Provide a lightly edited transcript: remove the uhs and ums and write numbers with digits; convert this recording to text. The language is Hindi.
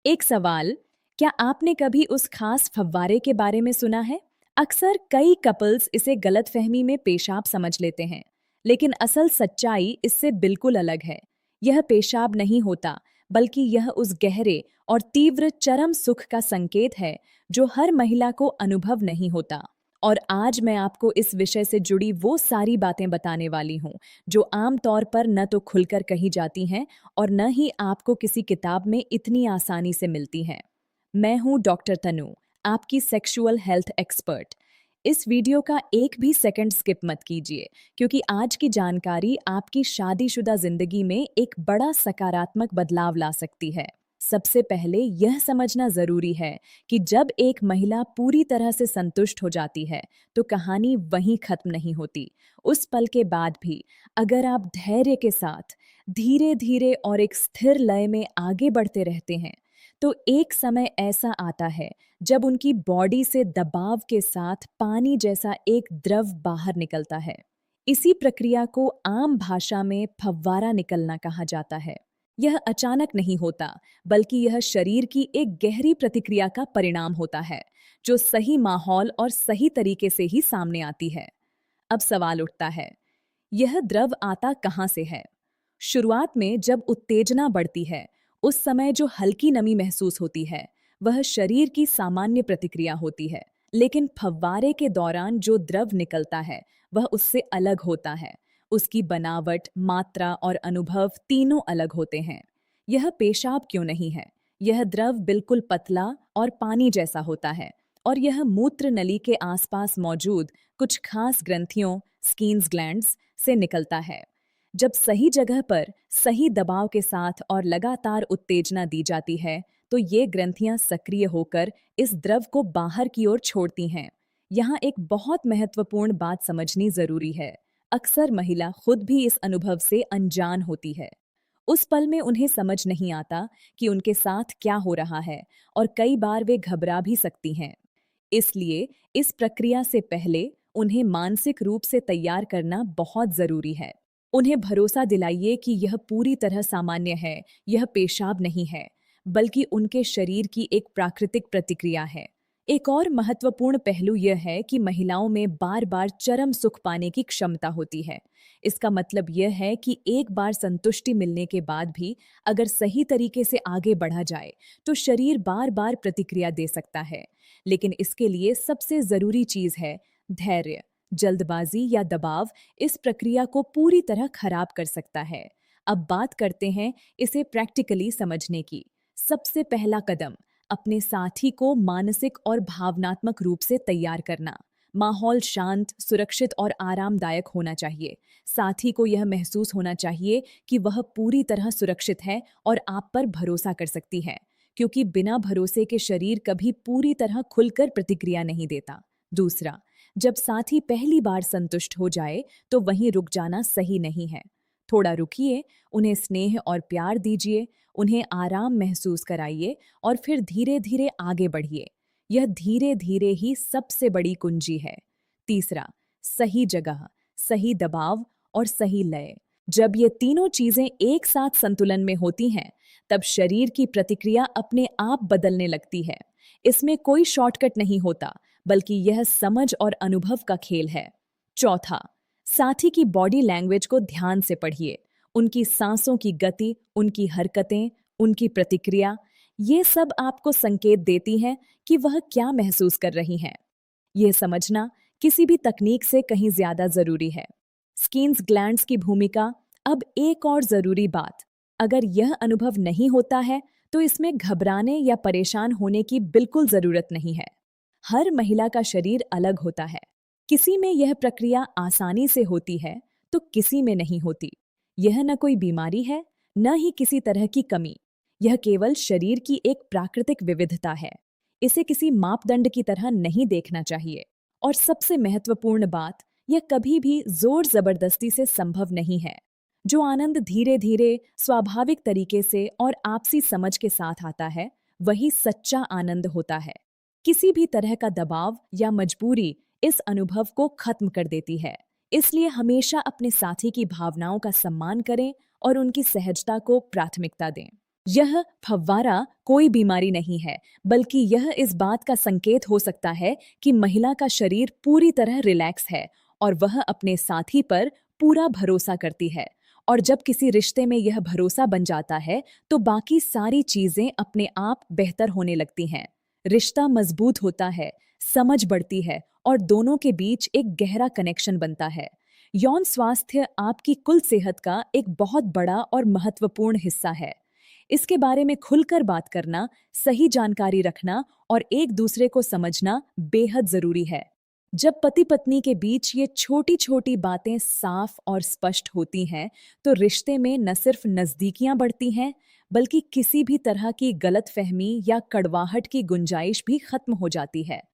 एक सवाल, क्या आपने कभी उस खास फव्वारे के बारे में सुना है? अक्सर कई कपल्स इसे गलतफहमी में पेशाब समझ लेते हैं, लेकिन असल सच्चाई इससे बिल्कुल अलग है। यह पेशाब नहीं होता, बल्कि यह उस गहरे और तीव्र चरम सुख का संकेत है जो हर महिला को अनुभव नहीं होता। और आज मैं आपको इस विषय से जुड़ी वो सारी बातें बताने वाली हूँ जो आम तौर पर न तो खुलकर कही जाती हैं और न ही आपको किसी किताब में इतनी आसानी से मिलती हैं। मैं हूं डॉक्टर तनु, आपकी सेक्सुअल हेल्थ एक्सपर्ट। इस वीडियो का एक भी सेकंड स्किप मत कीजिए, क्योंकि आज की जानकारी आपकी शादीशुदा जिंदगी में एक बड़ा सकारात्मक बदलाव ला सकती है। सबसे पहले यह समझना जरूरी है कि जब एक महिला पूरी तरह से संतुष्ट हो जाती है, तो कहानी वहीं खत्म नहीं होती। उस पल के बाद भी अगर आप धैर्य के साथ धीरे धीरे और एक स्थिर लय में आगे बढ़ते रहते हैं, तो एक समय ऐसा आता है जब उनकी बॉडी से दबाव के साथ पानी जैसा एक द्रव बाहर निकलता है। इसी प्रक्रिया को आम भाषा में फव्वारा निकलना कहा जाता है। यह अचानक नहीं होता, बल्कि यह शरीर की एक गहरी प्रतिक्रिया का परिणाम होता है, जो सही माहौल और सही तरीके से ही सामने आती है। अब सवाल उठता है, यह द्रव आता कहाँ से है? शुरुआत में जब उत्तेजना बढ़ती है, उस समय जो हल्की नमी महसूस होती है, वह शरीर की सामान्य प्रतिक्रिया होती है। लेकिन फव्वारे के दौरान जो द्रव निकलता है, वह उससे अलग होता है। उसकी बनावट, मात्रा और अनुभव तीनों अलग होते हैं। यह पेशाब क्यों नहीं है? यह द्रव बिल्कुल पतला और पानी जैसा होता है, और यह मूत्र नली के आसपास मौजूद कुछ खास ग्रंथियों, स्कीन्स ग्लैंड्स से निकलता है। जब सही जगह पर सही दबाव के साथ और लगातार उत्तेजना दी जाती है, तो ये ग्रंथियां सक्रिय होकर इस द्रव को बाहर की ओर छोड़ती हैं। यहाँ एक बहुत महत्वपूर्ण बात समझनी जरूरी है। अक्सर महिला खुद भी इस अनुभव से अनजान होती है। उस पल में उन्हें समझ नहीं आता कि उनके साथ क्या हो रहा है, और कई बार वे घबरा भी सकती हैं। इसलिए इस प्रक्रिया से पहले उन्हें मानसिक रूप से तैयार करना बहुत जरूरी है। उन्हें भरोसा दिलाइए कि यह पूरी तरह सामान्य है, यह पेशाब नहीं है, बल्कि उनके शरीर की एक प्राकृतिक प्रतिक्रिया है। एक और महत्वपूर्ण पहलू यह है कि महिलाओं में बार बार चरम सुख पाने की क्षमता होती है। इसका मतलब यह है कि एक बार संतुष्टि मिलने के बाद भी अगर सही तरीके से आगे बढ़ा जाए, तो शरीर बार बार प्रतिक्रिया दे सकता है। लेकिन इसके लिए सबसे जरूरी चीज है धैर्य। जल्दबाजी या दबाव इस प्रक्रिया को पूरी तरह खराब कर सकता है। अब बात करते हैं इसे प्रैक्टिकली समझने की। सबसे पहला कदम, अपने साथी को मानसिक और भावनात्मक रूप से तैयार करना। माहौल शांत, सुरक्षित और आरामदायक होना चाहिए। साथी को यह महसूस होना चाहिए कि वह पूरी तरह सुरक्षित है और आप पर भरोसा कर सकती है, क्योंकि बिना भरोसे के शरीर कभी पूरी तरह खुलकर प्रतिक्रिया नहीं देता। दूसरा, जब साथी पहली बार संतुष्ट हो जाए, तो वहीं रुक जाना सही नहीं है। थोड़ा रुकिए, उन्हें स्नेह और प्यार दीजिए, उन्हें आराम महसूस कराइए और फिर धीरे धीरे आगे बढ़िए। यह धीरे धीरे ही सबसे बड़ी कुंजी है। तीसरा, सही जगह, सही दबाव और सही लय। जब ये तीनों चीजें एक साथ संतुलन में होती हैं, तब शरीर की प्रतिक्रिया अपने आप बदलने लगती है। इसमें कोई शॉर्टकट नहीं होता, बल्कि यह समझ और अनुभव का खेल है। चौथा, साथी की बॉडी लैंग्वेज को ध्यान से पढ़िए। उनकी सांसों की गति, उनकी हरकतें, उनकी प्रतिक्रिया, ये सब आपको संकेत देती हैं कि वह क्या महसूस कर रही हैं। यह समझना किसी भी तकनीक से कहीं ज्यादा जरूरी है। स्किन्स ग्लैंड्स की भूमिका। अब एक और जरूरी बात, अगर यह अनुभव नहीं होता है, तो इसमें घबराने या परेशान होने की बिल्कुल जरूरत नहीं है। हर महिला का शरीर अलग होता है। किसी में यह प्रक्रिया आसानी से होती है, तो किसी में नहीं होती। यह न कोई बीमारी है, न ही किसी तरह की कमी। यह केवल शरीर की एक प्राकृतिक विविधता है। इसे किसी मापदंड की तरह नहीं देखना चाहिए। और सबसे महत्वपूर्ण बात, यह कभी भी जोर जबरदस्ती से संभव नहीं है। जो आनंद धीरे धीरे, स्वाभाविक तरीके से और आपसी समझ के साथ आता है, वही सच्चा आनंद होता है। किसी भी तरह का दबाव या मजबूरी इस अनुभव को खत्म कर देती है। इसलिए हमेशा अपने साथी की भावनाओं का सम्मान करें और उनकी सहजता को प्राथमिकता दें। यह फव्वारा कोई बीमारी नहीं है, बल्कि यह इस बात का संकेत हो सकता है कि महिला का शरीर पूरी तरह रिलैक्स है और वह अपने साथी पर पूरा भरोसा करती है। और जब किसी रिश्ते में यह भरोसा बन जाता है, तो बाकी सारी चीजें अपने आप बेहतर होने लगती हैं। रिश्ता मजबूत होता है, समझ बढ़ती है और दोनों के बीच एक गहरा कनेक्शन बनता है। यौन स्वास्थ्य आपकी कुल सेहत का एक बहुत बड़ा और महत्वपूर्ण हिस्सा है। इसके बारे में खुलकर बात करना, सही जानकारी रखना और एक दूसरे को समझना बेहद जरूरी है। जब पति पत्नी के बीच ये छोटी छोटी बातें साफ और स्पष्ट होती हैं, तो रिश्ते में न सिर्फ नजदीकियां बढ़ती हैं, बल्कि किसी भी तरह की गलतफहमी या कड़वाहट की गुंजाइश भी खत्म हो जाती है।